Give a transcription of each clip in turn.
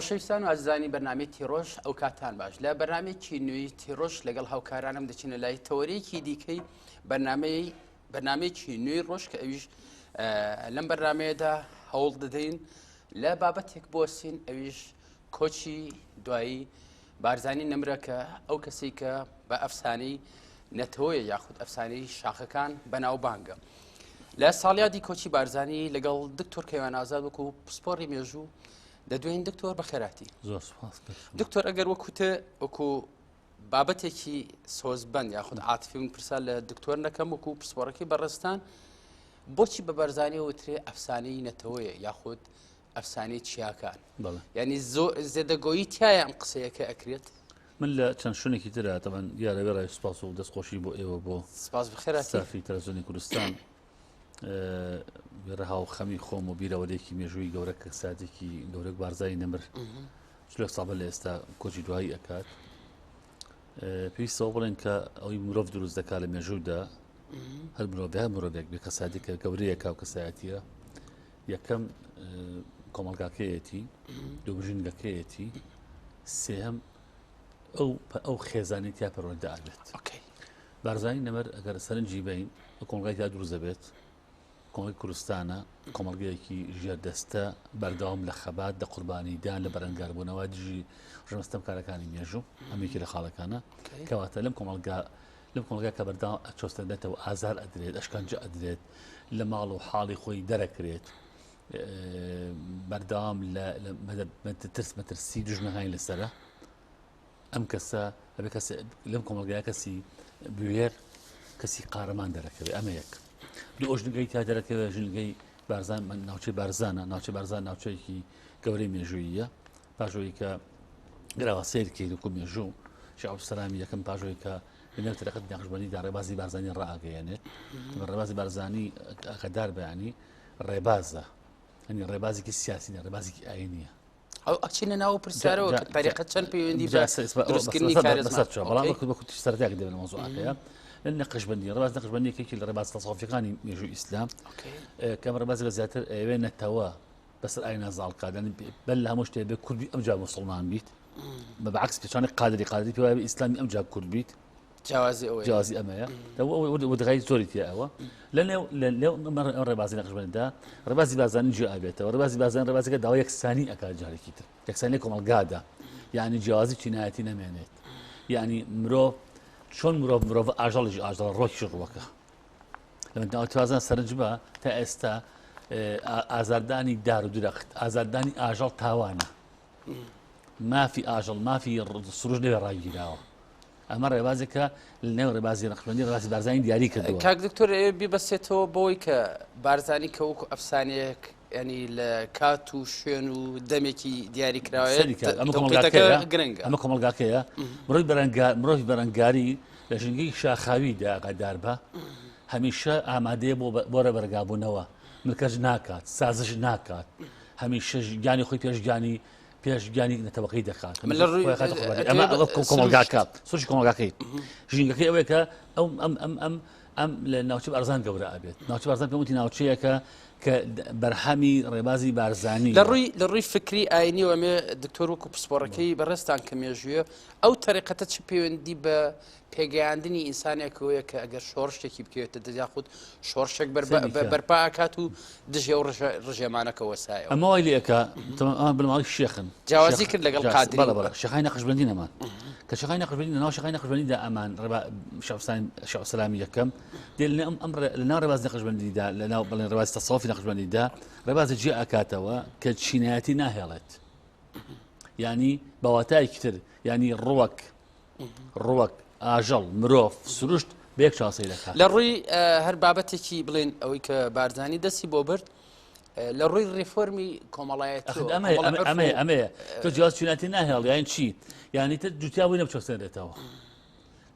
خۆشەویستان و ئازانی بەرنامەی تیرۆژ ئەو کاتان باش لە بەرنامەیەکی نوێی تیرۆژ لەگەڵ هاوکارانم دەچینە لای تەوەریەکی دیکەی بەرنامەیەکی نوێی ڕۆژ کە ئەویش لەم بەرنمەیەدا هەوڵ دەدەین لە بابەتێک بۆسین ئەویش کۆچی دوایی بارزانی نەمرەکە ئەو کەسی کە بە ئەفسانەی نەتەوەیە یاخود ئەفسانەی شاخەکان بەناوبانگە لە ساڵیادی کۆچی بارزانی لەگەڵ دکتۆر کەیوان ئازاد وەکو پسپۆڕی مێژوو دەدوێن دکتۆر بەخێراتی زۆر سوپاس دکتۆر ئەگەر وەکوتە وەکو بابەتێکی سۆزبەند یاخود عاتفی من پرسا لە دکتۆر نەکەم وەکو پسپۆڕەکەی بەڕێستان بۆچی بە بەرزانی وترێ ئەفسانەی نەتەوەیە یاخود ئەفسانەی چیاکان ینی زێدەگۆیی تایە ئەم قسەیەکە ئەکرێت من لە چەند شوێنێکی ترە تەمان دیارەوێ ڕای سوپاس و دەستخۆشی بۆ ئێوە بۆ سپاس بخێراتی سافی تەلەڤیزیۆنی کوردستان ڕەها و خەمی خۆم و بیرەوەلێکی مێژووی گەورە کە ساتێکی گەورەک بارزایی نەمر چلێک ساڵە لە ئێستا کۆچی دوایی ئەکات پێویستەوە بڵێن کە ئەوەی مرۆڤ دروست دەکات لە مێژوودا هەر مرۆڤێک بێ کە ساتێکە گەورەیەکا و کەسایەتیە یەکەم کۆمەڵگاکەیەتی دووبژینگەکەیەتی سێهەم ئەو خێزانی تیا پەروەردە ئابێت بارزانی نەمەر ئەگەر سەرنجی بین کۆمەڵگای تا دروست دەبێت کۆمەڵی کوردستانە کۆمەڵگەیەکی ژێردەستە بەردەوام لە خەبات دە قوربانیدان لە بەرەنگاربوونەوە دژی ڕێمەستەم کارەکانی مێژوو ئەمێکی لە خاڵەکانە کەواتە لەم کۆمەڵگا کە بەردەوام ئەچۆستەدێتەوە ئازار ئەدرێت ئەشکەنجە ئەدرێت لە ماڵ و حاڵی خۆی دەرەکرێت بەردەوام لە مەترسی دژمنەکانی لەسرە ئەم کەسە لەم کۆمەڵگایە کەسی بوێر کەسی قارەمان دەرەکەوێت ئەمە یەک دوو ژنگەی تا دەرەکەوێت ژنگەی بارزان ناوچەی بارزانە ناوچەی بارزان ناوچەیەکی گەورەی مێژوویە پاژۆی کە گراوە سیرکەی وەکو مێژوو شێخ عەبدولسەلامی یەکەم پاژۆی کە لەنێو تەرەقەت نەقشبەندیدا ڕێبازی بارزانی ڕائەگەیەنێت ڕێبازی بارزانی ئاگادار بەیانی ڕێبازە هەنی ڕێبازێکی سیاسی نە ڕێبازێکی ئاینیە ئەو ئەچینە ناو پرسیارەوە کە تاریخەت چەند پەیوەندی بە دروستکردنی کارێزمان بەڵام وەکو سەرەتایەک دەبێت مۆزوعەکەیە نەقشبەندی ڕێباز نەقشبەندیەکێکی لە ڕێباز تەسەوفیەکانی مێژووی ئیسلام کەم ڕێبازی بە زیاتر ئەوێ نەتەوە بەسەر ئاینە زاڵکات بەل لە هەموو شتێ بێ کوردی ئەمجا موسڵمان بیت بەعکس پێچانی قادری پێ وایە ئیسلامی ئەمجا کورد بیت جیازی ئەمەیە وەدغای زۆری تیا ئەوە لەنێو ڕێبازی نەقشبەندیدا ڕێبازی بارزانی جیا ئابێتەوە ڕێبازی بارزانی ڕێبازەکە داوای یەکسانی ئەکات جارێکی تر یەکسانی کۆمەڵگادا یعنی جیازی چینایەتی نەمێنێت یعنی مرۆڤ چۆن مرۆڤ ئاژەڵیش ئاژەڵ ڕۆکی ڕووەکە لەمە ناوتوازان سەرنج بە تا ئێستا ئازاردانی دار و درەخت ئازاردانی ئاژەڵ تاوانە مافی ئاژەڵ مافی سروش لێوێ ڕاگیراوە ئەمە ڕێبازێکە لە نێو ڕێبازی نەقشبەندی ڕێبازی بارزانی دیاری کردووە کاک دکتۆر ئێوە بیبەسێتەوە بۆی کە بارزانی کە وەکو ئەفسانەیەک ینی لە کات و شوێن و دەمێکی دیاری کراوەیە گرنگە ئەمە کۆمەڵگاکەیە مرۆڤی بەرەنگاری لە ژنگەی شاخاویدا ئاگادار بە هەمیشە ئامادەیە بۆ ڕێبەرگابوونەوە ملکەش ناکات سازش ناکات هەمیشە گیانی خۆی پێشگیانی نەتەوەقەی دەکات ئەمە کۆمەڵگاکە سۆشی کۆمەڵگاکەی ژینگەکەی ئەوەیە کە ئەم لە ناوچە بارزان گەورە ئابێت ناوچە بارزان پێوتی ناوچەیەکە کە بەرهەمی ڕێبازی بارزانی لە ڕووی فکری ئاینی و ئەمێ دکتۆر وەکو پسپۆڕەکەی بەڕێستان کە مێژوویە ئەو تەریقەتە چ پەیوەندی بە پێگەیاندنی ئینسانێکەوەیە کە ئەگەر شۆڕشتێکی بکەوێتە دەیاخود شۆڕشێک بەرپا ئاکات و دژێ و ڕژێمانەکە وەسایە ئەمە وای لێکە بڵماڵی شێخن جیاوازی کرد لەگەڵ قادری شەخای نەقشبەندی نەمان کە شەخای نەقشبەندی ناو شەخای نەقشبەندیدا ئەمان شێخ سەلامی یەکەم لە ناو ڕێباز نەقشبەندیدا لە ناو بەڵێن ڕێبازی تەسەوفی نەقشبەندیدا ڕێبازی جێ ئاکاتەوە کە چینایەتی ناهێڵێت یعنی بەواتایەکی تر ینی ڕووەک ئاژەڵ مرۆڤ سروشت بە یەک چاسەی دەکات لە ڕووی هەر بابەتێکی بڵێن ئەوەی کە بارزانی دەستی بۆ برد لە ڕووی ڕێفۆرمی کۆمەڵایەتی ئەمەیە تۆ جیاواز چینایەتی ناهێڵ یان چی یعنی تر جوتیاوی نەبچۆسێنرێتەوە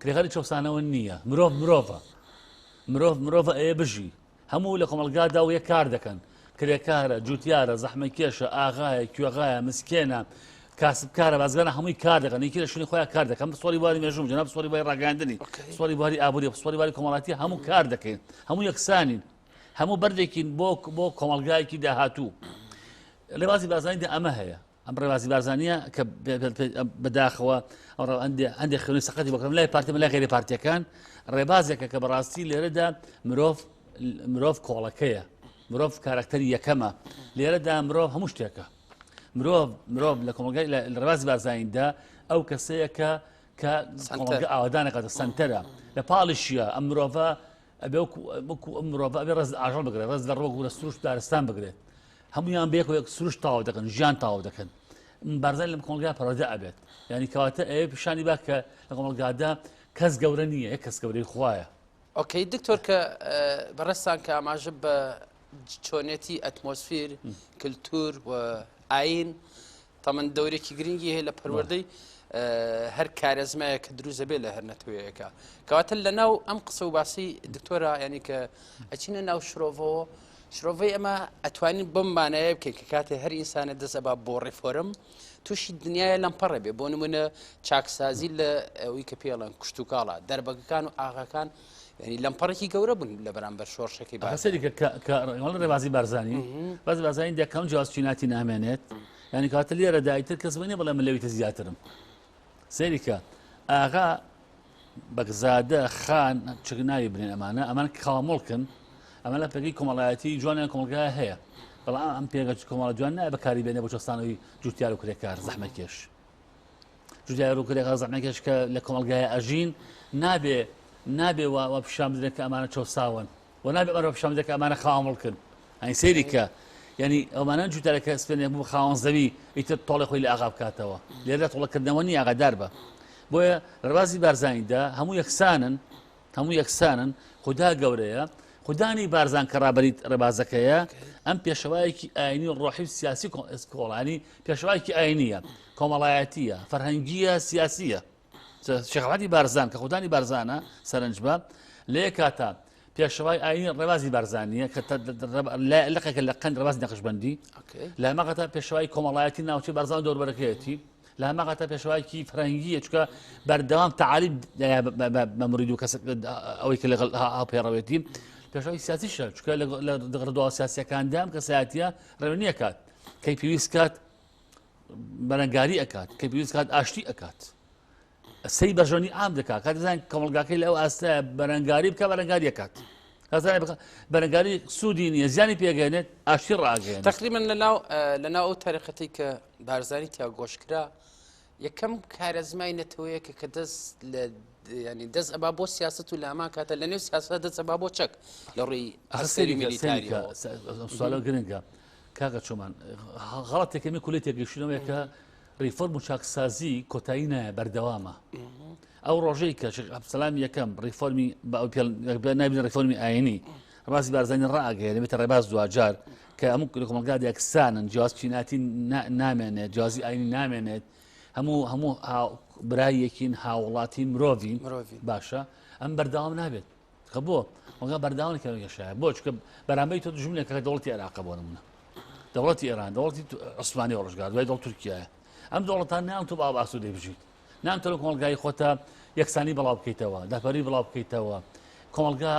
کرێخەری چۆسانەوە نییە مرۆڤ ئەیە بژی هەموو لە کۆمەڵگادا و یەک کار دەکەن کرێکارە جوتیارە زەحمەکێشە ئاغایە کوێغایە مسکێنە کاسبکارە بازگانە هەمووی کار دەکەن یەکی لە شوێنی خۆیان کار دەکەن سواری باری مێژوو جەناب سواری باری ڕاگەاندنی سواری باری ئابووری سواری باری کۆمەڵاتی هەموو کار دەکەین هەموو یەکسانین هەموو بەردێکین بۆ کۆمەڵگایەکی داهاتوو لێبازی بارزانیدا ئەمە هەیە ئەم ڕێبازی بارزانیە کە بەداخەوە هەندێک خوێنی سەقەتی بۆکەم لای پارتی لای غێری پارتیەکان ڕێبازێکە کە بەڕاستی لێرەدا مرۆڤ کۆڵەکەیە مرۆڤ کارکتەری یەکەمە لێرەدا مرۆڤ هەموو شتێکە مرۆڤ لە کۆمەلگای لە ڕێبازی بارزانیدا ئەو کەسەیە کە کۆمەلگا ئاوادانەکاتە سنتەرە لە پاڵیشیە ئەم مرۆڤە ئەبێ مرۆڤ ئەبێ ڕێز ئاژەڵ بگرێت ڕێز لە ڕۆک و لە سروش دارستان بگرێت هەمویان بەیەک سروش تاوا دەکەن ژیان تاوا دەکەن بارزانانی لەم کۆمەلگا پەروەردە ئەبێت یعنی کەواتە ئەوێ پیشانی با کە لە کۆمەلگادا کەس گەورە نییە یەک کەس گەورەی خوایە. ئۆکەی دکتۆر کە بەڕێستان کە ئاماژە بە چۆنێتی ئەتمۆسفیر کللتور و ئاین تەمەند دەورێکی گرنگی هەیە لە پەروەردەی هەر کارێزمایە کە دروزە بێ لە هەر نەتوەیەکە کەواتە لە ناو ئەم قسە و باسی دکتۆرە ینی کە ئەچینە ناو شرۆڤەوە شرۆڤەی ئەمە ئەتوانین بەم مانایە بکەیت کە کاتێ هەر ئینسانە دەزەبا بۆ ڕێفۆرم تووشی دنیاە لەمپەڕە بێ بۆ نمونە چاکسازی لە ئەوەی کە پێڵەن کشتتوکاڵە دەربەکەکان و ئاغاکان ینی لەمپەڕێکی گەورە بوون لە بەرامبەر شۆڕشەکەی باسەری کە ڕێبازی بارزانانی باز بازانی دەکەم جیاوازچیناتی نامێنێت ینی کاتە لێرە دایتر کەس بنێ بەڵێ من لەویتە زیاترم سەریکە ئاغا بەگزادە خان چک ناوی بنێن ئەمان کامڵکن ئەمە لە پێگەی کۆمەڵایەتی جوانیان کۆمەلگای هەیە بەڵام ئەم پێگە کۆمەڵە جوان نایە بەکاری بێنێ بۆ چۆستانەوەی جوتیار و کرێکار زەحمەتکێش جوتیار و کرێکار زەحمەتکێش کە لە کۆمەلگایە ئەژین نابێ وا پیشان بدرێت کە ئەمانە چۆساون و نابێ ئەمە پیشان بدرێت کە ئەمانە خاوەڵکن ئەی سەیری کە یعنی ئەومانە جوتارەکە سپێنێک بوو خاوەن زەوی ئیتر تۆڵی خۆی لە ئاغا بکاتەوە لێرە تۆڵەکردنەوە نی ئاغادار بە بۆیە ڕێبازی بارزانیدا هەموو یەکسانن خوددا گەورەیە خوددانی بارزان کە ڕابەریت ڕێبازەکەیە ئەم پێشەوایەکی ئاینی ڕۆحی سیاسی کۆڵانی پێشەوایەکی ئاینیە کۆمەڵایەتیە فەرهەنگیە سیاسیە شێخەڵاتی بارزان کە خوددانی بارزانە سەرنجبە لێ کاتە پێشەوای ئاینی ڕێبازی بارزانیە کە لەقێکە لە قەند ڕێبازی نەقشبەندی لە هەماقەتە پێشەوای کۆمەڵایەتی ناوچەی بارزان دەوروبەرەکەیەتی لە هەماقەتە پێشەوایکی فەرهەنگیە چکە بەردەوام تەعالیب بە مرید و کەس ئەوەی کە لەگەڵ هاوپێڕەوێتی پێشەوای سیاسیشە چکە لە دەڕدەوە سیاسیەکاندا کە سایەتیە ڕێوەنی ئەکات کەی پێویست کات بەرەنگاری ئەکات کە پێویست کات ئاشتی ئەکات سەی بەژۆنی ئام دەکات کات دەزانین کۆمەلگاکەی لە ئەو ئاستەیە بەرەنگاری بکە بەرەنگاری ئەکات بەرەنگاری سوودی نییە زیانی پێگەێنێت ئاشتی ڕاگەێن تقریبا لە ناو ئەو تاریخەتی کە بارزانی تیا گۆشکرا یەکەم کارەزمای نەتەوەیەکە کە ینی دەست ئەبا بۆ سیاست و لە ئەما کاتە لە نێو سیاست دەست ئەبا بۆ چەک لە ڕووی هەسەری میلیتاری سوالە گرنگە کاکە چۆمان غەڵەتێکەکەمی کولی تێگەیشتنەوەیەکە ریفۆرم و چاکسازی کۆتایی نایە بەردەوامە ئەو ڕۆژەی کە سەلامی یەکەم ریفۆرمی نابین ریفۆرمی ئاینی ڕێبازی بارزانی ڕائگەیە دەبێتە ڕێباز دوجار کە هەموو کۆمەلگا یەکسانن جیاوازچیناتی نامێنێت جیاوازی ئاینی نامێنێت هەموو برایەکین هاوڵاتی مرۆڤین باشە ئەم بەرداوام نابێت کە بۆ وەگا بەرداوام کەشایە بۆ چکە بەرامبەری تۆ دژمنێک کە دەوڵەتی عێراق بۆ نمونە دەوڵەتی ئێران دەوڵەتی عوسمانی ڕۆژگار دوای دەوڵەت تورکیایە ئەم دەوڵەتان نام تۆ باو ئاسوودەی بژیت نام تۆ لە کۆمەلگای خۆتە یەکسانی بڵاو بکەیتەوە داپەری بڵاو بکەیتەوە کۆمەلگا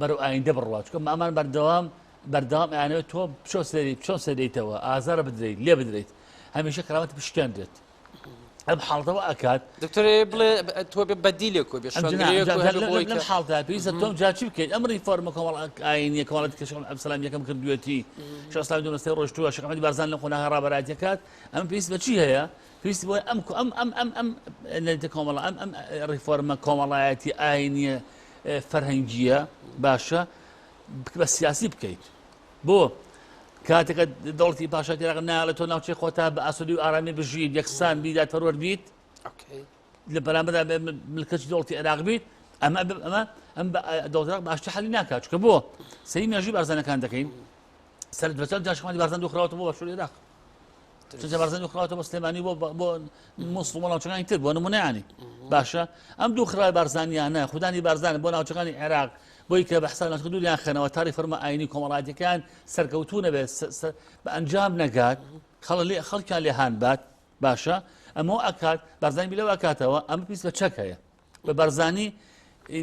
بەرەو ئایندە بڕوات چکە ئەمان بەردەوام ئەیانەوێت تۆ چۆن سەدەیتەوە ئازارە بدرێت لێ بدرێت هەمیشە کەرامەت پشتیان دێت ئەم حاڵتەوە ئەکات دکتۆرێ بڵێ تۆ بێ بەدیلێک و بێ لەم حاڵدا پێویستە تۆم جاچی بکەیت ئەم ریفۆرمە کۆمەڵ ئاینیە کۆمەڵەتی کە شێخ ئەبدولسەلام یەکەم کردوێتی شێخ ئەسلامی دونەستەی ڕۆیشتووە شێخ ئەحمەدی بارزان لە خۆناغا ڕابەرایەتی ئەکات ئەم پێویست بە چی هەیە پێویستی بۆ ئەم کۆمەڵە ئەم ریفۆرمە کۆمەڵایەتی ئاینیە فەرهەنگیە باشە بە سیاسی بکەیت بۆ کاتێکە دەوڵەتی پاشا عێراق نایڵێت تۆ ناوچەی خۆتا بە ئاسوودی و ئارامی بژیت یەکسان بیدات پەروەەر بیت لە بەرامبەردا ملکەتی دەوڵەتی عێراق بیت ئەمە دەوڵەتی عێراق باشتر حەلی ناکات چکە بۆ سەری مێژووی بارزانەکان دەکەین سەرت بەچەند جا شێخ بارزان دووخراوەتەوە بۆ بەشووری عێراق چونکە بارزان دووخراوەتەوە بۆ سلێمانی بۆ مووسڵ بۆ ناوچەکانی تر بۆ نمونەیانی باشە ئەم دووخراوی بارزانیانە خوددانی بارزان بۆ ناوچەکانی عێراق بۆی کە بە حساب ناچکردویان خێنەوە تا ریفۆرمە ئاینی کۆمەڵایەتیەکان سەرکەوتوو نەبێت بە ئەنجام نەگات خەڵکیان لێهان بات باشە ئەمە ئەکات بارزانی بیلەوە ئەکاتەوە ئەمە پێویست بە چەک هەیە بە بارزانی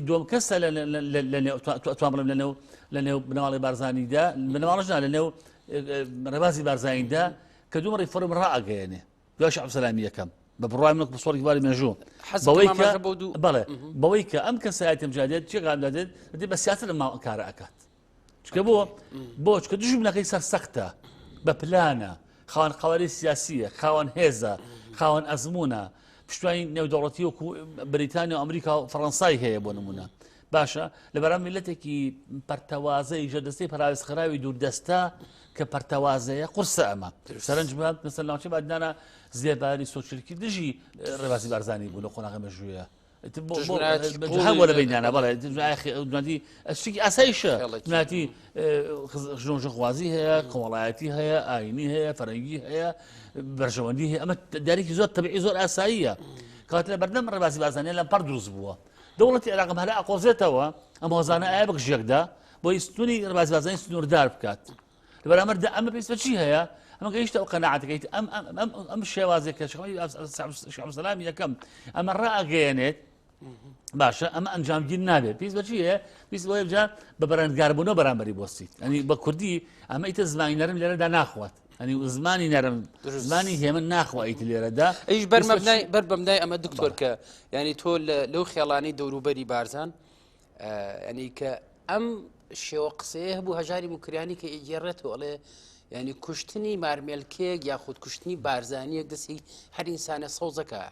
دوم کەسە توان بڵێم لە نێو بنەماڵی بارزانیدا بنەماڵژنا لە نێو ڕێبازی بارزانیدا کە دوومەڕی فەرم ڕائگەیەنێ دوای شعب سەلامی یەکەم بە بڕای منک بە سۆڵی باری مێژوو بەڵێ بەوەی کە ئەم کەسایەتی ئەمجادێت چێگادادێت دێ بە سیاست لە ماوە کارە ئەکات چکە بۆ چکە دژمنەکەی سەر سەختە بە پلانە خاوەن قەوەری سیاسیە خاوەن هێزە خاوەن ئەزمونە پشتوانی نێودەوڵەتی وەکو بریتانیا و ئەمریکا و فەڕەنسای هەیە بۆ نمونە باشە لەبەرام میلەتێکی پەرتەوازەی ژەدەستەی پەراوێزخراوی دووردەستە کە پەرتەوازەیە قورسە ئەمە سەرنج بات مەسەر ناوچەی بادنانە زێباری سۆچلکی دژی ڕێبازی بارزانی بوو لە قۆناغی مێژوویە هەم لە بینیانە بەڵێ دوای شتێکی ئاساییشە ناتی ژۆنژەخوازی هەیە کۆمەڵایەتی هەیە ئاینی هەیە فەرەنگی هەیە بەرژەوەندی هەیە ئەمە دیارێکی زۆر تەبیعی زۆر ئاساییە کەواتە لە بەردەم ڕێبازی بارزانیە لەم پەر دروست بووە دەوڵەتی عێراقم هەرا ئەقۆزێتەوە ئەم هۆزانە ئایا بەگژێکدا بۆ ستونی ڕێبازی بارزانی سنووردار بکات لەبەرامەردا ئەمە پێویست بە چی هەیە ئەمە گەیشتە ئەو قەناعەتەکەیت ئەم شێوازێک کە شێخ عەبدولسەلامی یەکەم ئەمە ڕائەگەیەنێت باشە ئەمە ئەنجامگیر نابێت پێویست بە چییە پێویست بۆیە بجار بە بەرەنگاربوونەوە بەرامبەری بۆستیت ئەنی بە کوردی ئەمە ئیتە زمانی نەرم لێرەدا ناخوات ئەنی زمانی نەرم زمانی هێمن ناخوایت لێرەدا ئەیش بەر بەمنای ئەمە دکتۆر کە ینی تۆ لەو خێڵانەی دەوروبەری بارزان ینی کە ئەم شێوە قسەیە هەبوو هەژاری موکریانی کە ئیگێڕێتەوە ئەڵێ ینی کوشتنی مارمێلکێک یاخود کوشتنی بارزانیەک دەستی هەر ئینسانە سەوزەکە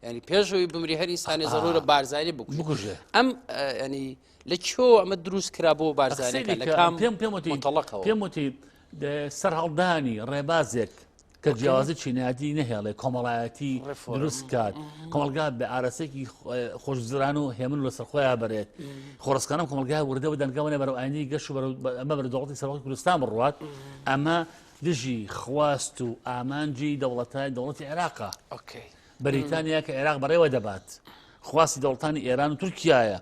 ینی پێشەوەی بمری هەر ئینسانی زەڕورە بارزانی بکوژێ ئەم ینی لە کۆ ئەمە دروست کرا بۆ بارزانەکە لە کام پێم وتی سەر هەڵدانی ڕێبازێک کە جیاوازی چینایەتی نەهێڵێ کۆمەڵایەتی دروست کات کۆمەلگا بە ئارەسێکی خۆشزران و هێمن لەسەر خۆیان بەرێت خۆڕستکانم کۆمەلگای وردە و دەنگەوەنێ بەرەو ئاینی گەشت و ئەمە بەرە دەوڵەتی سەرۆکی کوردستان بڕوات ئەمە دژی خواست و ئامانجی دەوڵەتی عێراقە بەریتانیا کە عێراق بەڕێوە دەبات خواستی دەوڵەتانی ئێران و تورکیایە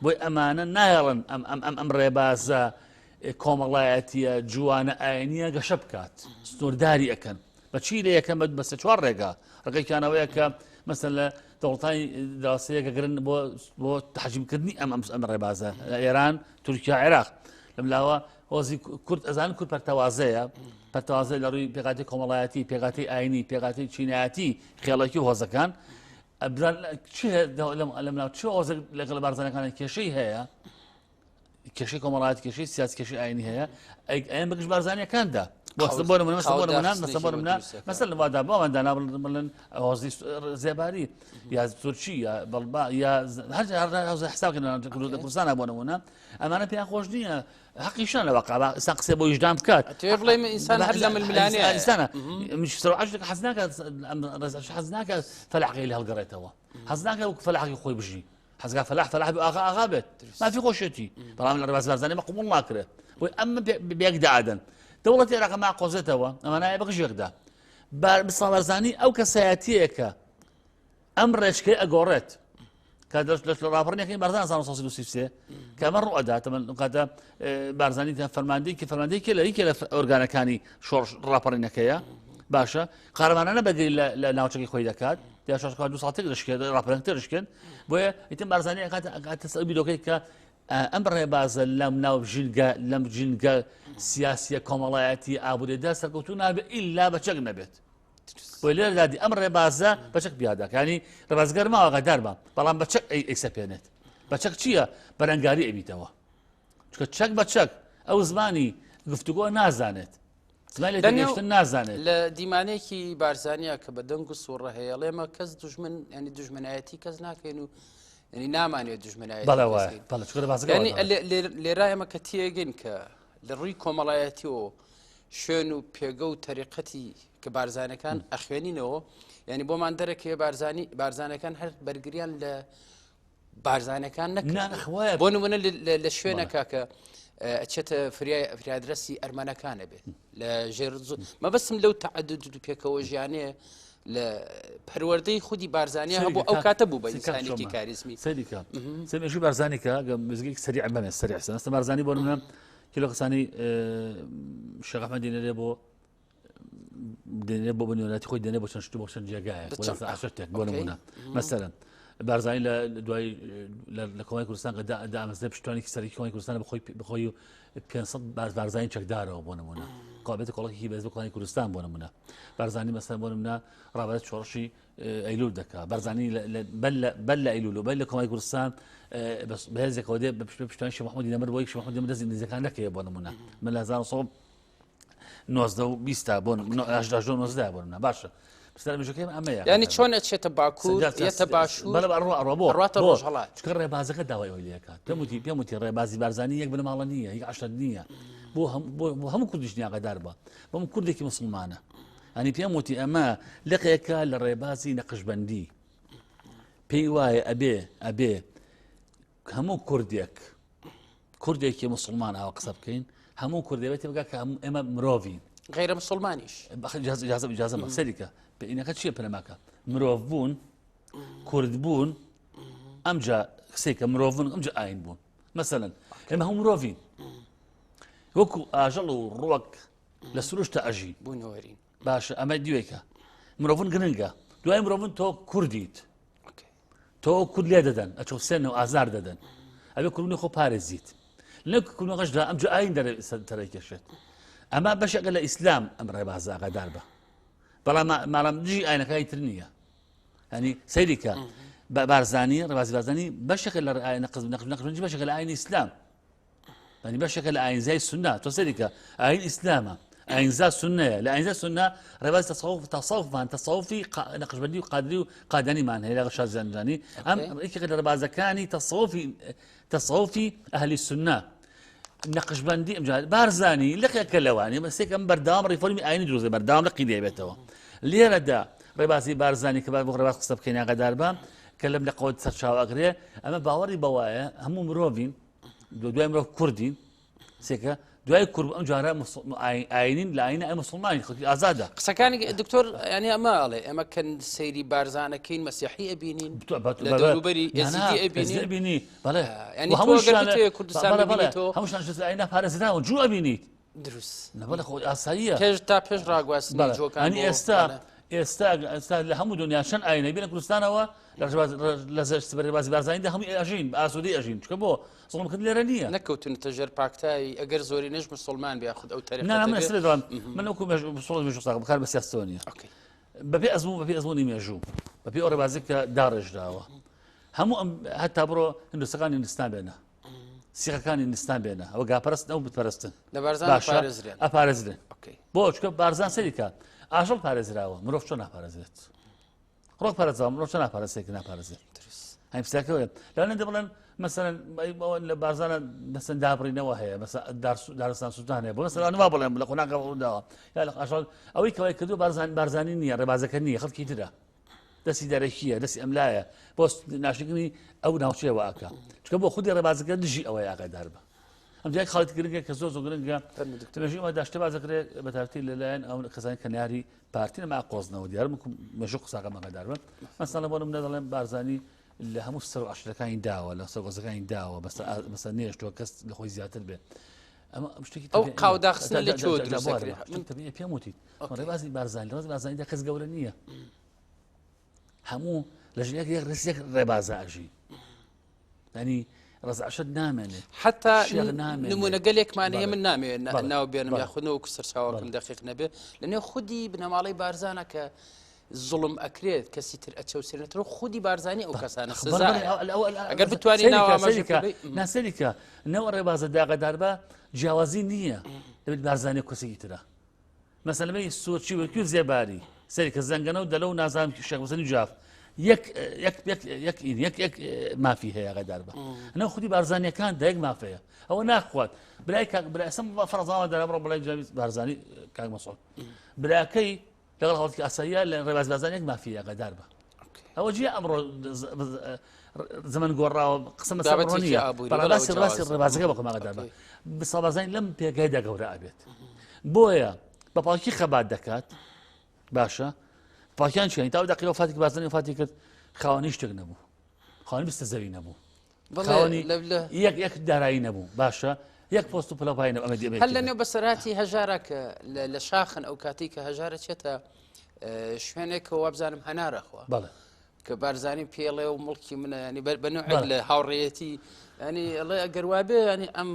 بۆی ئەمانە نایەڵن ئەم ڕێبازە کۆمەڵایەتیە جوانە ئاینیە گەشە بکات سنوورداری ئەەکەن بەچی لە یەکەم بەسە چوار ڕێگا ڕێگەیکانەوەیە کە مەسەن لە دەوڵەتانی دراوسەیەکە گرن بۆ تحجیمکردنی ئەم ڕێبازە لە ئێران تورکیا عێراق لەم لاوە هۆزی کورد ئەزان کورد پەرتەوازەیە پەرتەوازە لە ڕووی پێغاتی کۆمەڵایەتی پێغاتی ئاینی پێغاتی چینایەتی خێڵێکی هۆزەکان لەم ناو چ هۆزێک لەگەڵ بارزانەکانی کێشەی هەیە کێشەی کۆمەڵایەتی کێشەی سیاسی کێشەی ئاینی هەیە ئەیان بەگشت بارزانیەکاندا مەسەل وادا باوەندانا بڵن هۆزی زێباری یا تورکی یا بەڵبا یا هەر حسابکەن کوردستانە بۆ نمونە ئەمانە پێیان خۆش نییە حەقیشان لە واقع ئێستا قسێ بۆ ویژدان بکات بڵێ ئینسان هەر لە ململانەیە ئینسانە حەز ناکات فەلاحەکەی لە هەڵگەڕێتەوە حەز ناکات فەلاحەکەی خۆی بژی حەزگا فەلاح ئاغا بێت مافی خۆشێتی بەڵام لە ڕێباز بارزانی مە قبوڵ ناکرێت بۆی ئەمە بێکدا ئادەن دەوڵەتی عێراق ما قۆزێتەوە ئەمانایە بەغژێکدا بسڵ بارزانی ئەو کەسایەتیەکە ئەم ڕێچکەی ئەگۆڕێت کە ڕاپەڕینەکەی بارزان 1933 کە ئەمە ڕوئەدا کاتە بارزانی فەرماندەی کە فەرماندەیەکی لە یەکێ لە ئۆرگانەکانی شۆڕش ڕاپەڕینەکەیە باشە قارەمانانە بەگەی لە ناوچەکەی خۆی دەکات یا شش دو ساعتێک دەشکێت ڕاپەڕینەکە دەشکێن بۆیە ئیتر بارزانی ئەکاتە سەر بیرۆکەی کە ئەم ڕێبازە لەم ناو لەم ژینگە سیاسیە کۆمەڵایەتی ئابوورێدا سەرکەوتوو نابێت ئیلا بەچەک نەبێت بۆی لێرەدادی ئەم ڕێبازە بەچەک پیادەکانی ڕێبازگەر ماوەگە داربە بەڵام بەچەک ئەیسەپێنێت بەچەک چییە بەرەنگاری ئەبیتەوە چکە چەک بەچەک ئەو زمانی گفتوگۆ نازانێت زمانی لێشتن نازانێت لە دیمانێکی بارزانیا کە بە دەنگ و سوڕە هەیە لێمە کەس دوژمن ینی دوژمنایەتی کەس ناکەین و ینی نامانێت دوژمنایەتی لێرا ئێمە کە تێگەین کە لە ڕووی کۆمەڵایەتی و شوێن و پێگە و تەریقەتی کە بارزانەکان ئەخوێنینەوە ینی بۆمان دەرەکێ بارزانەکان هەر بەرگریان لە بارزانەکان نەکەوایە بۆ نمونە لە شوێنەکە کە ئەچێتە فریادرەسی ئەرمانەکانە بێت لە ژێر مەبەستم لەو تەعەدد و پێکەوە ژیانەیە لە پەروەردەی خودی بارزانیا هەبوو ئەو کاتە بوو بە ئینسانێکی کاریزمی سەریکە سێمێژوی بارزانێکە مزگەیەکی سەریع بەمێ سەریع ئەستا بارزانی بۆ نمونە کیلۆ قسانی شێخ ئەحمەد دێنێرێ بۆ بنیۆنەتی خۆی دێنێ بۆ چەند شت بۆ چەند جێگایە عشرتێک بۆ نمونە مەسەلەن بارزانی لە دوای لە کۆمەڵی کوردستان کە دامەزرێ پشتوانێکی سەرەکی کۆمەڵی کوردستان بخۆی و 500 بارزانی چەکدارەوە بۆ نمونە قابێت کۆڵکی بەز بکڵانی کوردستان بۆ نمونە بارزانانی مەسەر بۆ نمونە ڕابەت شۆڕشی ئەیلول دەکات بارزانانی بەل لە ئەیلول و بەل لە کۆمای کوردستان بەهێزێکەوە دێ بە پشتیوانی شێخ محەممەدی نەمەر بۆی شێخ محەممەدی دەستی نزیەکان نەکەیە بۆ نمونە من لە 1920 بۆ 1990 بۆ نمونە باشە مژەکەم ئەمەیە ینی چۆن ئەچێتە باکوور ئێتە باشوور ڕاتە ڕۆژهەڵات چکە ڕێبازەکە داوای ئەوی لەکات پێم وتی ڕێبازی بارزانانی یەک بنەماڵە نییە هیچ عشت نییە بۆ هەموو کوردیش نیاقەدار بە بۆم کوردێکی مسلمانە ئەنی پێم وتی ئەمە لەقێکە لە ڕێبازی نەقشبەندی پێی وایە ئەبێ هەموو کوردێکی مسلمان ئاوە قسە بکەین هەموو کوردێتی بگا کە ئێمە مرۆڤین غیرە مسلمانیش اجازە مەسەریکە بەینەکە چییە پەرەماکە مرۆڤ بوون کورد بوون ئەمجا کسێکە مرۆڤن ئەمجا ئاین بوون مەسەلەن ئێمە هەموو مرۆڤین وەکو ئاژەڵ و ڕوەک لە سروشتە ئەژین بوونەوەرین باشە ئەمە دیوێکە مرۆڤن گرنگە دوای مرۆڤن تۆ کوردیت تۆ کورد لێ دەدەن ئەچۆ سێنەوە ئازار دەدەن ئەبێ کوردنی خۆ پارێزیت لە کوردنەکەشدا ئەمجا ئاین دەرەکێشێت ئەمە بەشێکە لە ئیسلام ئەم ڕێبازە ئاگادار بە بەڵام ماڵام دژی ئاینەکەی تر نییە ینی سەیریکە بارزانی ڕێبازی بارزانی بەشێکە لە نەقشبەندی بەشێکە لە ئاینی ئیسلام ینی بەشێکە لە ئاینزای سونە تۆ سەیریکە ئاین ئیسلامە ئاینزا سونەیە لە ئاینزا سونە ڕێبازی تەسەووفمان تەسەووفی نەقشبەندی و قادری و قادەنیمان هەیە لە شار زەنجانی ئەم یەکێکە لە ڕێبازەکانی تەسەووفی ئەهلی سونە نەقشبەندی بارزانی لەقێکە لەوانی مەسێکم بەردەوام ڕیفۆرمی ئاینی دروست بەردەوام لەقی دەبێتەوە لێرەدا ڕێبازی بارزانی کە بۆ ڕێباز قسە بکەین ئاگادار بە کە لەم لە قەوت سەرچاوەگرێ ئەمە باوەڕی بەوایە هەموو مرۆڤین دوای مرۆڤ کوردین سێکە دوای کورد ئەم جارە ئاینین لە ئاینە ئەمە مسلمانی خەڵکی ئازادە قسەکانی دکتۆر ینی ئەمە ئەڵێ ئەمە کەن سەیری بارزانەکەین مەسیحی ئەبینین لە دەوروبەری ئێزیدی ئەبینی بەڵێ هەمووشان ئاینە پارێزراوە جوو ئەبینیت دروست نەبەڵە خۆ ئاساییە تا پێش ڕاگواستنی جۆکانی ئێستا لە هەموو دنیا چەند ئاینە بینە کوردستانەوە لە ڕێبازی بارزانیدا هەمووی ئەژین ئاسوودی ئەژین چکە بۆ زڵمکرد لێرە نییە نەکەوتنتە ژێر پاکتایی ئەگەر زۆری نەش مسلمان بیاخود ئەو تاریخ من وەکو بکار بە سیاستەوە نییە بەپێ ئەزموونی مێژوو بەپێ ئەو ڕێبازی کە داڕێژداوە هەموو ئەم هەتا بڕۆ هندوستەکانی هندستان بێنە سیخەکانی هندستان بێنە ئەوە گاپەرست ئەو بتپەرستن ئەپارێزرێن بۆ چکە بارزان سەریکە ئاژەڵ پارێزراوە مرۆڤ چۆن ناپارێزرێت ڕۆک پارێزراوە مرۆڤ چۆن ناپارێزێک ناپارێزێت هەم پرسیاکەوە لەوانەیە دەبڵێن مەسەلەن لە بارزانە مەسەن دابڕینەوە هەیە دارستان سوودان هەیە بۆ مەسەلەن وا بڵێم لە قۆناغەوەداوە یا لە ئاژەڵ ئەوەی کەوای کردو بارزانی نییە ڕێبازەکە نییە خەڵکی ترە دەستی دەرەکیە دەستی ئەملایە بۆ ناشکردنی ئەو ناوچەیەوە ئاکە چکە بۆ خودی ڕێبازەکە دژی ئەوەی ئاگادار بە ئەم جای خاڵەتی گرنگە کە زۆر گرنگە تەمەژی ئەمە داشتە بازەکرێت بە تارتی لەلایەن ئەو کەسانی کەنیاری پارتی نەما قۆزنەوە دیارم مێژوو قساکە مەگەدار بن مەسەڵەن بۆ نمونە دەڵێن بارزانی لە هەموو سەر و عەشرەکانی داوە لە سەرگۆزەکانی داوە بەسەر نێشتووە کەس لە خۆی زیاتر بێت ئەمە شتێکی ئەو قاوداخستن لە چۆ من پێم وتی ڕێبازی بارزانیدا کەس گەورە نییە هەموو لە ژنێک یەک ڕێسێک ڕێبازە ئەژی ینی ڕزعشت نامێنێت حتا نمونەگەلێکمانەیە من نامێن ناو بێنم یاخودنەوەکو سەرچاوەکەم دەقیق نەبێ لەنێو خودی بنەماڵی بارزانە کە زڵم ئەکرێت کەسی تر ئەچەوسێنێتەوە خودی بارزانانی ئەو کەسانە ئەگەر بتوانین ناسەریکە نەوە ڕێبازە داغەدار بە جیاوازی نییە دەبێت بارزانانی کۆسێکی ترە مەسەلەی سۆچی وەکو زێباری سەریکە زەنگەنە و دەلە و نازانم شەخوسەنی جاف یەک مافی هەیە غەدار بە ئەنە خودی بارزانیەکان دا یەک مافەیە ئەوە ناخوات برایسم فەرزانە دەرەبڕۆ بڵای جاوی بارزانی کاک مەسۆڵ براکەی لەگەڵ هەڵکی ئاساییە لە ڕێباز بارزانیەک مافیە غەدار بە ئەوە جێ ئەمڕۆ زەمن گۆڕاوە قسم سەڕۆنیە بەڕاستی ڕاستی ڕێبازەکە بەخۆ ماغەدار بە بسەڵبازانی لەم پێگایدا گەورە ئابێت بۆیە بە پاڵکی خەبات دەکات باشە پاکیان چێنی تا دقیقە وفاتی بارزانی وفاتی کرد خاوەنی شتێک نەبوو خاوەنی بستە زەوی نەبوو خاوەنی یەک دارایی نەبوو باشە یەک پۆست و پلەپای نەبوو ئەمە دێبێت هەل لەنێو بەسەراتی هەژارە کە لە شاخن ئەو کاتی کە هەژارە چێتە شوێنێک کە وابزانم هەنارەخوا بەڵێ کە بارزانانی پێڵێ و مڵکی منە ینی بەنوع بەڵێ. لە هاوڕێتی ینی ئەڵێ ئەگەر وابێ ینی ئەم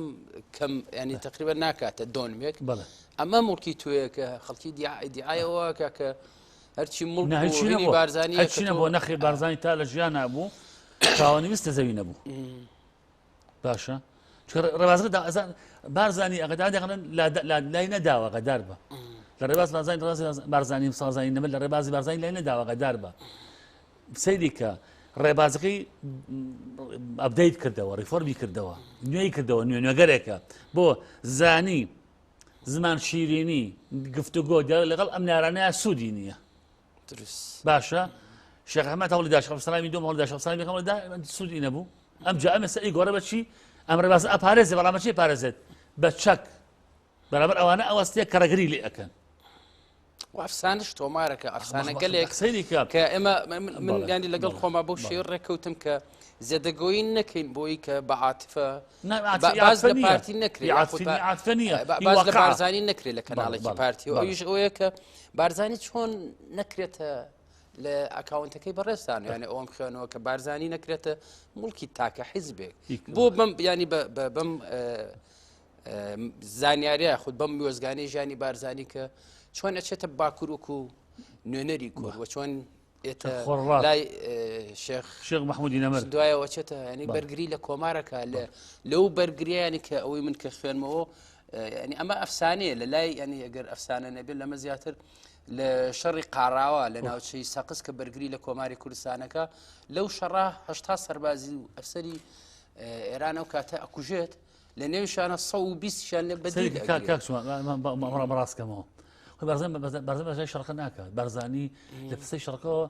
کەم ینی تقریبا ناکاتە دۆنمێک بەڵێ ئەمە مڵکی توەیە کە خەڵکی دیعایەوە کە هەرچی مڵک هیچی هێنی نەبوو بارزانانی هیچی نەبوو نەخی بارزانانی تا لە ژیان نبوو چاوەنویستە زەوی نەبوو باشە ڕێبازەکە بارزانانی ئەگەدا دەڵێن لای نەداوە غەدار بە لە ڕێباز بارزانانی سازانی نەبێت لە ڕێبازی بارزانانی لای نەداوە غەدار بە سەیری کە ڕێبازەکەی ئەپدەیت کردەوە ریفۆرمی کردەوە نوێی کردەوە نوێنەگەرێکە بۆ زانی زمان شیرینی گفتوگۆ لەگەڵ ئەم نارانەیە سوودی نییە دروست باشە شێخ ئەحمەد هەوڵی دا شێخ عەبدولسەلامی دووەم هەوڵی دا شێخ عەبدولسەلامی هەوڵی دا سوودی نەبوو ئەمجا ئەمە سەری گۆڕە بەچی ئەم ڕێباز ئەپارێزێ بەڵام بەچی پارێزێت بە چەک بەرامبەر ئەوانە ئەوەستەیە کەڕەگری لێ ئەەکەن ئەفسانش تۆمارەکە ئەفسانە گەلێک سەیری کە کە ئێمە من ینی لەگەڵ خۆما بۆ شێر ڕێکەوتم کە زێدەگۆیی نەکەین بۆی کە بە عاتفە باز لە پارتی نەکرێت عاتفە نییە باز لە بارزانانی نەکرێت لە کەناڵێکی پارتی و ئەویش ئەوەیە کە بارزانانی چۆن نەکرێتە لە ئەکاونتەکەی بەڕێستان یانە ئەوم خوێنەوە کە بارزانانی نەکرێتە مڵکی تاکە حیزبێک بۆ بەم ینی بەم زانیاریە خود بەم وێزگانی ژیانی بارزانی کە چۆن ئەچێتە باکوورک و نوێنەری کورد و چۆن ئێتە لای شێخ محمودی نەمەر دوایەوە چێتە ینی بەرگری لە کۆمارەکە لەو بەرگریانی کە ئەوەی من کە خوێنمەوە ینی ئەمە ئەفسانەیە لە لای ینی ئەگەر ئەفسانە نەبێت لەمە زیاتر لە شەڕی قاڕاوە لە ناوچەی سەقس کە بەرگری لە کۆماری کوردستانەکە لەو شەڕا هەشتا سەربازی و ئەفسەری ئێرانە و کاتە ئەکوژێت لە نێویشانە 120 لە بەدی ڕاستکەمەوە بارزان بەژای شەڕەکە ناکات بارزانی لە پسەی شەڕەکەەوە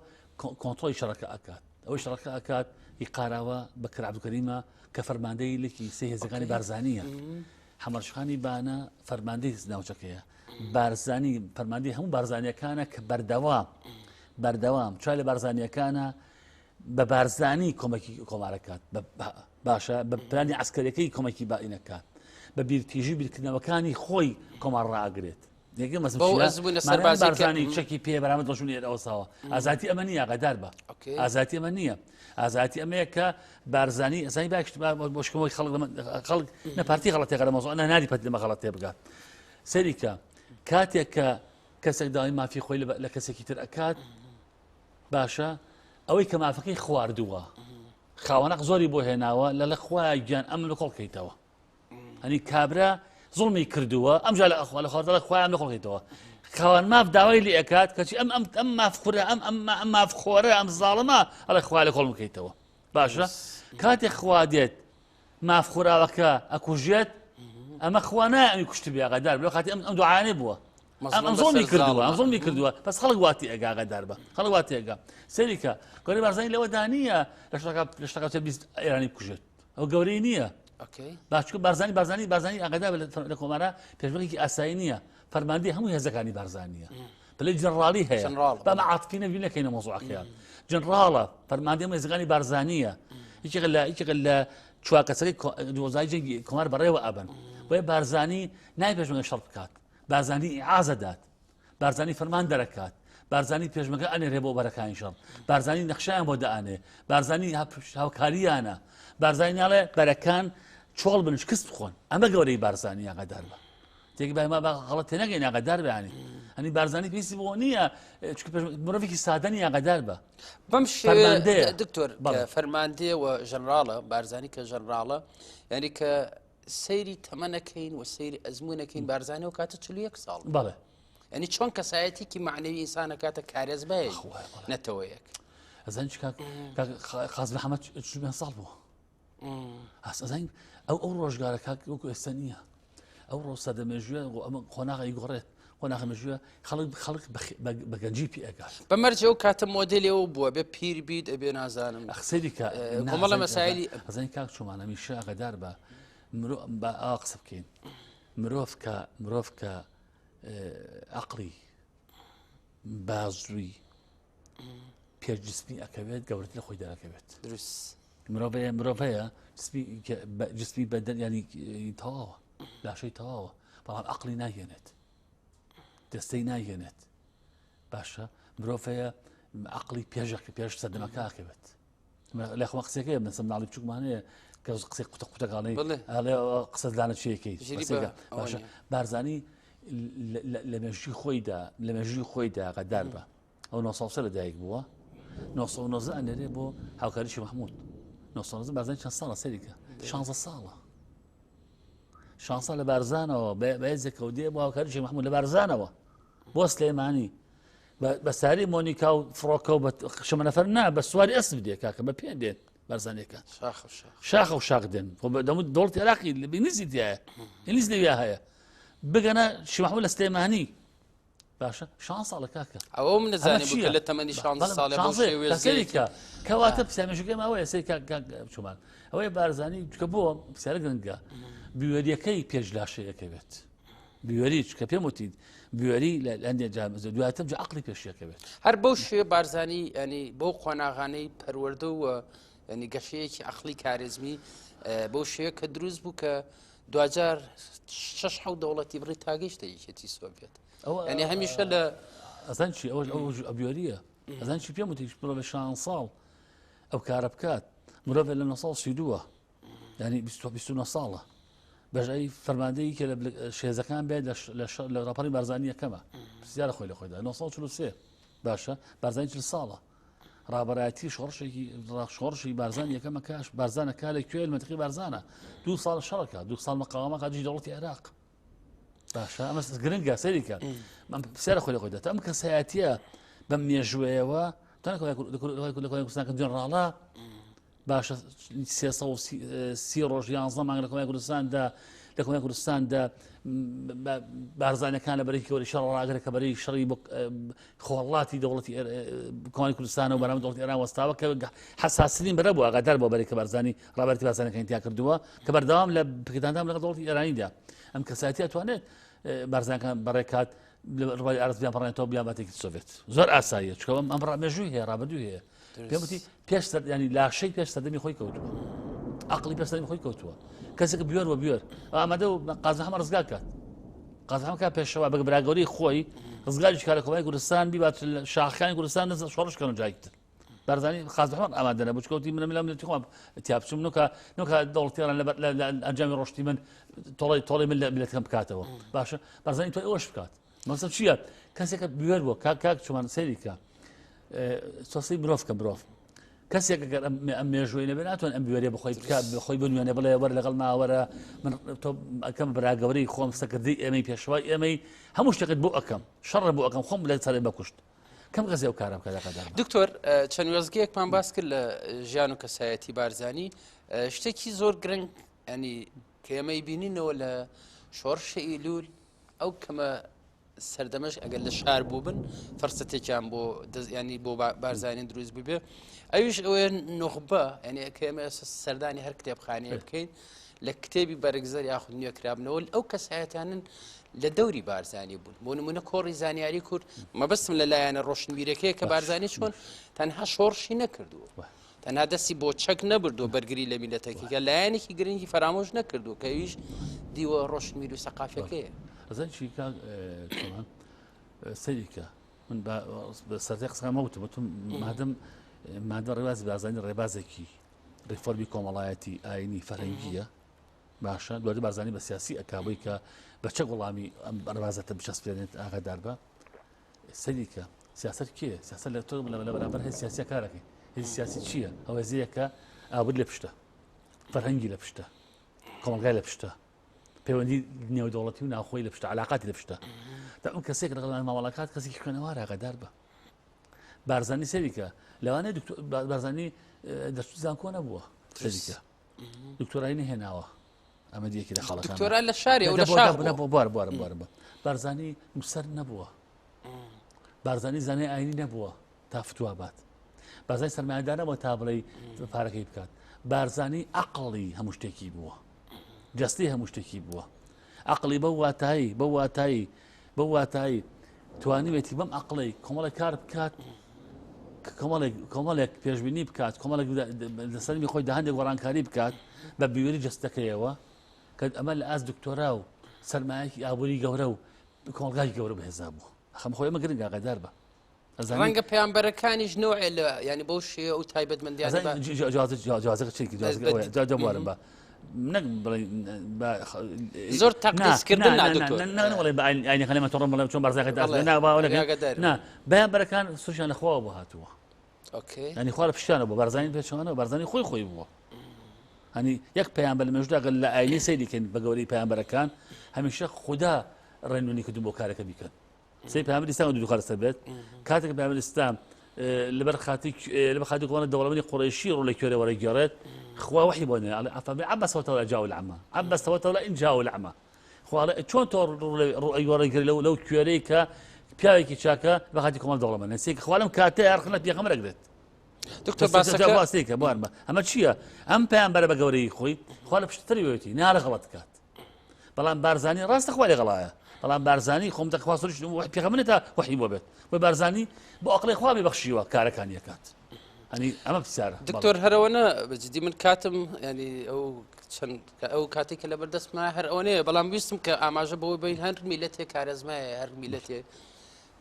کۆنتڕۆی شەڕەکە ئەکات ئەوەی شەڕەکە ئەکات هی قاراوە بە کەر عەبدولکەریمە کە فەرماندەی لەکی سێ هێزەکانی بارزانیە حەمەرشخانی بانە فەرماندەی ناوچەکەیە بارزانی فەرماندەی هەموو بارزانیەکانە کە بەردەوام چای لە بارزانیەکانە بە بارزانی کۆمەکی کۆمارەکات باشە بە پلانی عسکەرەکەی کۆمەکی بائینەکات بە بیرتیژی بیرکردنەوەکانی خۆی کۆمار ڕاگرێت بارزانی چەکی پێ بەرامە دڵشونی ئەوساوە ئازاتی ئەمە نییە ئاگادار بە ئازاتی ئەمە نییە ئازاتی ئەمەیە کە بارزانی ئەزانی باش بۆشکەوەی خەڵک نەپارتی غەڵەتێ غەرە مەوزوع نادی پەت لەمە غەڵەتێ بگات سەریکە کاتێک کە کەسێک داوای مافی خۆی لە کەسێکی تر ئەکات باشە ئەوەی کە مافەکەی خواردووە خاوەنەق زۆری بۆ هێناوە لە خوای گیان ئەم لە کۆڵکەیتەوە هەنی کابرا زڵمی کردووە ئەمجا لە ئەخوا لە خواردە خۆیان لە کۆڵکەیتەوە خاوەن ماف داوای لێ ئەکات کەچی ئەم مافخورە ئەم مافخۆرە ئەم زاڵمە ئەڵێ خوا لە کۆڵ بکەیتەوە باشە کاتێک خوا دێت مافخوراوەکە ئەکوژێت ئەمە خوا نایە ئەمی کوشت بێ ئاگادار بێ کاتی ئەم دوعانێ بووە ئەم زڵمی کردووە بەس خەڵک واتی ئەگا ئاگادار بە خەڵک واتی ئەگا سەریکە گەوری بارزانی لەوە دانیە لە شتەکە 20 ئێرانی بکوژێت ئەو گەورەی نییە باشکو بارزانی ئاگادار لە کۆمارە پێشبڕێکی ئاسایی نییە فەرماندەی هەموو هێزەکانی بارزانیە پلەی جەنڕاڵی هەیە بەمە عاتفی نەبی نەکەینە مۆزوعەکەیان جەنڕاڵە فەرماندەی هەموو هێزەکانی بارزانیە یەکێک لە چواکەسەکەی دۆزای جەنگی کۆمار بەڕێوە ئەبن بۆیە بارزانی نای پێشمەگە شەڕ بکات بارزانی ئیعازە دات بارزانی فەرمان دەرەکات بارزانی پێشمەگە ئەنێرێ بۆ بەرەکانی شەڕ بارزانی نەخشیان بۆ دەئانێ بارزانی هاوکاریانە بارزانی ناڵێ بەرەکان چۆڵ بن شکست بخۆن ئەمە گەورەی بارزانی ئاگادار بە تێکی باما غەڵەت تێنەگەین ئاگادار بێنی هەنی بارزانی پێویستی بۆ نییە مرۆڤێکی سادەنی ئاگادار بە بەم شێوەیە دکتۆر فەرماندەیە و ژەنراڵە بارزانی کە ژەنراڵە یعنی کە سەیری تەمەنەکەین و سەیری ئەزمونەکەین بارزانی و کاتە 41 ساڵ بەڵێ ینی چۆن کەسایەتێکی معنەوی ئینسانە کاتە کارێز بەیە نەتەوە یەک ئەزان خاز محەممەد ساڵ بووە ئەزان ئەو ڕۆژگارە وەکو ئێستا نییە ئەو ڕۆ سەدەمێژوێ ئەمە خۆناغی گۆڕێت خۆناغمەژوێ خەڵک بە گەنجی پێ ئەگات بەمەرجە و کاتە مۆدلەوە بووە بێ پیر بیت ئەبێ نازانم ئەخسەریکە کۆمەڵە مەسایلی ئەزانی کاک چۆمانەمیشە ئەگەدار بە بە قسە بکەین مرۆڤ کە عقلی بازووی پێجسمی ئەکەوێت گەورەتر لە خۆی دەرەکەوێت دروست مرۆڤەیە جسمی بەدەن ینی تەواوە لاشەی تەواوە بەڵام عقلی ناهێنێت دەستەی ناهێنێت باشە مرۆڤەیە عقلی پێش سەردەمەکەکەوێت لە خۆ قسێکەیە من سەمناڵی بچووکمانەیە کە قسەی قوتەقوتەکانەی قسەدانە چیەکەی باشە بارزانی لە مێژووی خۆیدا قەدار بە ئەو 900 لەدایک بووە 990 ئەنێرێ بۆ هاوکاریشی محمود 990 بارزانی چەند ساڵە سەریکە 16 ساڵە 16 لە بارزانەوە بەهێزێکە و دێ بۆ هاوکاریشی محمود لە بارزانەوە بۆ سلێمانی بە ساری مۆنیکا و فڕۆکە و شەمە نەفەر نا بە سواری ئەسب دێ کاکە بە پێ دێن بارزانێکە شاخە و شاق دێن دەموت دەوڵەتی عێراقی نزی تایە هیچ نەویا هەیە بگەنە شی محمود لە سلێمانی باشە 16 ساڵە کاکە ئەوە من نەزانێ بوو کە لە تەمەنی 16 ساڵە بۆ شێوێزێکە کەواتە پسیامێژەکەی ماوەیە سەری چومان ئەوەی بارزانی کە بۆ پرسیارە گرنگە بیوەریەکەی پێش لاشەیەکە بێت بیوەری کە پێم وتید بیوەری لە هەندێک دواتر عقلی پێشیەکە بێت هەر بەو شێ بارزانی ینی بۆ خۆناغانەی پەروەردە و ینی گەشەیەکی عقلی کارێزمی بۆ شەیە کە دروست بوو کە دوجار 6 دەوڵەتی بڕی تاگەیشتە یەکێتی سۆڤێت ینی هەمیشە لە ئەزان چی ئەوە بیوەریە ئەزان چی پێم وتی بڵۆ بە 16 ساڵ ئەو کارە بکات مرۆڤ لە 1932 ینی 29 ساڵە بەژایی فەرماندەی کە لە شێزەکان بێت لە ڕاپەڕی بارزانی یەکەمە پرسیارە خۆی لە خۆیدا 1943 باشە بارزانی 40 ساڵە ڕابەرایەتی شۆڕشی بارزان یەکەمە کاش بارزانە کا لە کوێ منتقی بارزانە 2 ساڵ شەڕەکە 2 ساڵ مەقاومە قاجی دەوڵەتی عێراق باشە ئەمە گرنگە سەریکە من پرسیارە خۆی لە خۆیدا ئەم کەسایەتیە بەم مێژوەیەوە لە کوردستان کە جێنڕاڵە باشە 330 ڕۆژ 11 مانگ لە کۆمای کوردستاندا بارزانەکان لە بەرەی کەوەری شەڕ ڕاگرە کە بەرەی شەڕی خۆڵاتی دەوڵەتی کۆمای کوردستان و بەرامبەر دەوڵەتی ئێران وەستاوە کە حساسترین بەرە بوو ئاگادار بۆ بەرەی کە بارزانی ڕابەرتی بارزانەکانی تیا کردووە کە بەردەوام لە پکتاندام لەگەڵ دەوڵەتی ئێرانیدا ئەم کەسایەتی ئەتوانێت بارزانەکان بەڕێکات ڕوای ئارز بیان بڕێنێتەوە بیان باتێکی سۆڤێت زۆر ئاساییە چکە ئەم ڕامێژووی هەیە ڕابردووی هەیە پێم وتی پێش ینی لاشەی پێش سەردەمی خۆی کەوتووە عقلی پێش سەردەمی خۆی کەوتووە کەسێک بوێر و بوێر ئامادە و قازم هەمە ڕزگار کات قازم هەم کات پێشەوە بە براگەوری خۆی ڕزگاریش کارە کۆمای کوردستان بیبات شاخەکانی کوردستان نزە شۆڕشکەن و جایتر بارزانی قازم هەمە ئامادە نەبوو چکەوتی من لە خۆم تیابچوم نوکە دەوڵەتیێران لە ئەنجامی ڕۆشتی من تۆڵی من لە میلەتەکەم بکاتەوە باشە بارزانی تۆی ئەوەش بکات مەسەڵ چییە کەسێکە بوێر بووە کاک چۆمان سەریکە سۆسی مرۆڤ کە مرۆڤ کەسێک ئەگەر ئەم مێژووی نەبێت ناتوان ئەم بوێرێ بخۆی بکات بخۆی بنوێنێ بڵێ وەرە لەگەڵ ماوەرە من تۆ ئەکەم براگەوری خۆم سەکردی ئێمەی پێشوای ئێمەی هەموو شتێکت بۆ ئەەکەم شەڕە بۆ ئەەکەم خۆم لە سەرێ بەکوشت کەم کەسێ ئەو کارم کەداقەدار دکتۆر چەند وێزگەیەکمان باس کرد لە ژیان و کەسایەتی بارزانی شتێکی زۆر گرنگ ینی کە ئێمەی بینینەوە لە شۆڕشە ئیلول ئەو کەمە سەردەمەش ئەگەر لە شار بوو بن فەرسەتێکیان بۆ ینی بۆ بارزانین دروست ببێ ئەویش ئەوێ نوخبە ینی کە ئێمە سەردانی هەر کتێبخانەیە بکەین لە کتێبی بەرگزەر یاخود نوێکرابنەوە ئەو کەسایەتیانن لە دەوری بارزانی بوون بۆ نمونە کۆڕی زانیاری کورد مەبەستم لە لایەنە ڕۆشنبیرەکەیە کە بارزانی چۆن تەنها شۆڕشی نەکردووە تەنها دەستی بۆ چەک نەبردووە بەرگری لە میلەتێکی کە لایەنێکی گرنگی فەرامۆژ نەکردو کە ئەویش دیوە ڕۆشنبیر و سەقافەکەیە ئەزان چی سەریکە من بە سەرای قسەکەم وتم مادەم ڕێبازی بارزانی ڕێبازێکی ڕێفۆرمی کۆمەڵایەتی ئاینی فەرهەنگیە باشە دوای بارزانی بە سیاسی ئەکابووی کە بە چەک وەڵامی ئەم ڕێبازەتە بچەسپێنێت ئاگادار بە سەریکە سیاست کێ سیاست لە تۆ لە بەرامبەر هەیە سیاسیە کارەکەی هیچ سیاسی چییە ئەوە زیەکە ئابد لە پشتە فەرهەنگی لە پشتە کۆمەلگای لە پشتە پەیوەندی نێودەوڵەتی و ناوخۆی لە پشتە علاقاتی لە پشتە تا ئەم کەسێک لەگەڵ ماوەڵەکات کەسێکی خوێنەوارە ئاگادار بە بارزانی سەریکە لەوانەیە بارزانی دەرچوو زانکۆ نەبووە سەریکە دکتۆرایی هێناوە ئەمە دیەکی لە خەڵەکان دکتۆرا لە شاری ئەو لە شار بوارە بارزانی نووسەر نەبووە بارزانی زانای ئاینی نەبووە تا فتووا بات بارزانی سەرمایه‌دار نەبووە تا بڵێ پارەکەی بکات بارزانی عەقڵی هەموو شتێکی بووە جەستی هەموو شتێکی بووە عەقڵی بەو واتایی توانیوێتی بەم عەقڵەی کۆمەڵێک کار بکات کۆمەڵێک پێشبینی بکات کۆمەڵێک لەسەرمی خۆی هەندێک وەڕانکاری بکات بە بیوەری جەستەکەیەوە کە ئەمە لە ئاست دکتۆرا و سەرمایەکی ئابووری گەورە و کۆمەڵگای گەورە بەهێزا بوو خەم خۆی ئەمە گرنگ ئاگادار بە ڕەنگە پەیامبەرەکانیش نوعێ لە ینی بەو شێ و تایبەتمەندیانە جوازێکم بە زۆر تەقدیسکردن ناڵێ ئاینی خەلێمە تۆڕم بڵێ چۆن بەرزەکەی نا بەیانبەرەکان سوشیان لە خوا بۆ هاتووە ینی خوا لە پشتیانە بۆ بەرزانی پێچوانە بەرزانی خۆی بووە هەنی یەک پەیامبەر لە مێژوودا لە ئاینی سەیریکەن بە گەورەی پەیامبەرەکان هەمیشە خوددا ڕێنمونی کردو بۆ کارەکە بیکەن سەی پەیامبەر ئیسلام دوو خەرسە بێت کاتێک پەیامبەر ئیسلام لەبەر خاتی گوڵانە دەوڵەمەندی قوڕیشی ڕوو لە کوێرە وەرەگێڕێت خوا وحی بۆ نێ عبس وتولى جاء الأعمى عبس وتولى إن جاء الأعمى خوا چۆن تۆ وەرەگێڕی لەو کوێرەی کە پیاوێکی چاکە بە خاتی کۆمەڵ دەوڵەمەند سێک خوا لەم کاتێ یارخنە پێغەمبەر ئەگرێت دکتۆر باسەکە بوارمە ئەمە چییە ئەم پەیامبەرە بە گەورەی خۆی خوا لە پشتتری وێتی نارە غەڵەت کات بەڵام بارزانی ڕاستە خوا لێغەڵایە بەڵام بارزانی خۆم دەخواستش پێغەمبەرێتە وحی بۆ بێت بۆ بارزانی بۆ ئەقڵی خوا بەخشیوە کارەکانی یەکات هەنی ئەمە پرسیارە دکتۆر هەرەوەنە بەجددی من کاتم ینی ئەو کاتێککە لە بەردەستمە هەر ئەوەیە بەڵام ویستم کە ئاماژە بەوەی بین هەر میلەتێک کارەزمایە هەر میلەتێ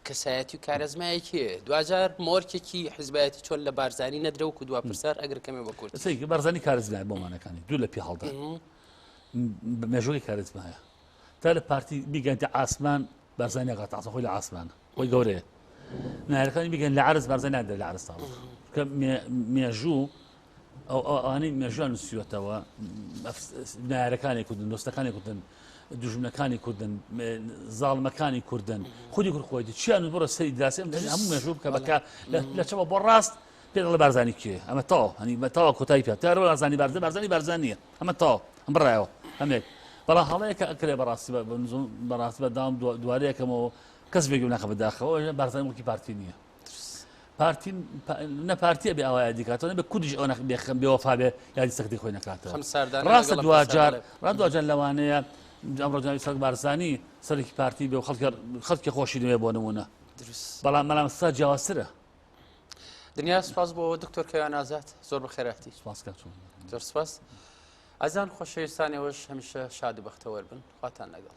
کەسایەتی و کارەزمایەکیێ دوجار مۆرکێکی حزبایەتی چۆن لە بارزانی نەدرەوە و دوا پرسار ئەگەر کەمێ بە کورد بارزانی کارەزمای بۆمانەکانی دوو لە پێ هەڵدا مێژوەی کارەزمایە تا لە پارتی بیگەنتە ئاسمان بارزانی غاتەعسە خۆی لە ئاسمانە خۆی گەورەیە نارەکانی بیگەن لە عرز بارزانی نادرێت لە عرز تاڵ کە مێژوو ئەوانەی مێژوان نووسیوەتەوە نارەکانی کوردن دۆستەکانی کوردن دوژمنەکانی کوردن زاڵمەکانی کوردن خودی کورد خۆیتی چیان بڕە سەری دراسی هەموو مێژوو بکە بەکە لە چەوە بۆ ڕاست پێ دەڵێ بارزانی کێ ئەمە تاو هەنی بە تاوا کۆتایی پێ تا بارزانی بارزانی بارزانیە ئەمە تاو ئەم بڕایەوە هەمێک بەڵام هەڵەیەکە ئەکرێ بەڕاستی بەدام دوارەیەکەمەوە کەس بێگو ناخە بەداخەوە بارزانی وەکی پارتی نییە پارتی نە پارتیە بێ ئەوایە دیکاتەوە بە کودیش ئەو بێخم بێوەفا بێ یادی سەکتی خۆی نەکاتەوە ڕاستە دوجار لەوانەیە ئەمڕۆ سەگ بارزانی سەرێکی پارتی بێ و خەڵکی خۆشی دوێ بۆ نمونە بەڵام مەلام سا جیاوازترە دنیا سپاس بۆ دکتۆر کەیان ئازاد زۆر بەخێراتی زۆر سپاس ئازان خۆشەویستانەوەش هەمیشە شاد و بەختەوەر بن خواتان لەگەڵ